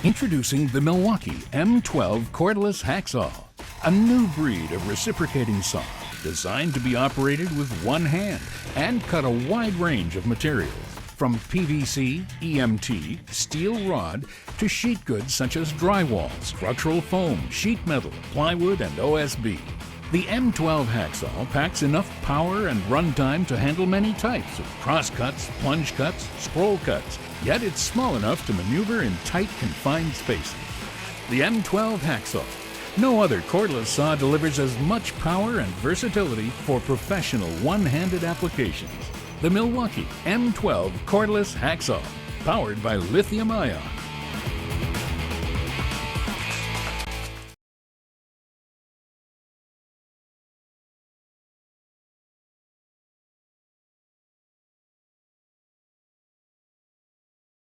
Introducing the Milwaukee M12 Cordless Hackzall, a new breed of reciprocating saw designed to be operated with one hand and cut a wide range of materials, from PVC, EMT, steel rod, to sheet goods such as drywall, structural foam, sheet metal, plywood, and OSB. The M12 Hackzall packs enough power and runtime to handle many types of cross cuts, plunge cuts, scroll cuts, yet it's small enough to maneuver in tight, confined spaces. The M12 Hackzall. No other cordless saw delivers as much power and versatility for professional one-handed applications. The Milwaukee M12 Cordless Hackzall, powered by lithium-ion.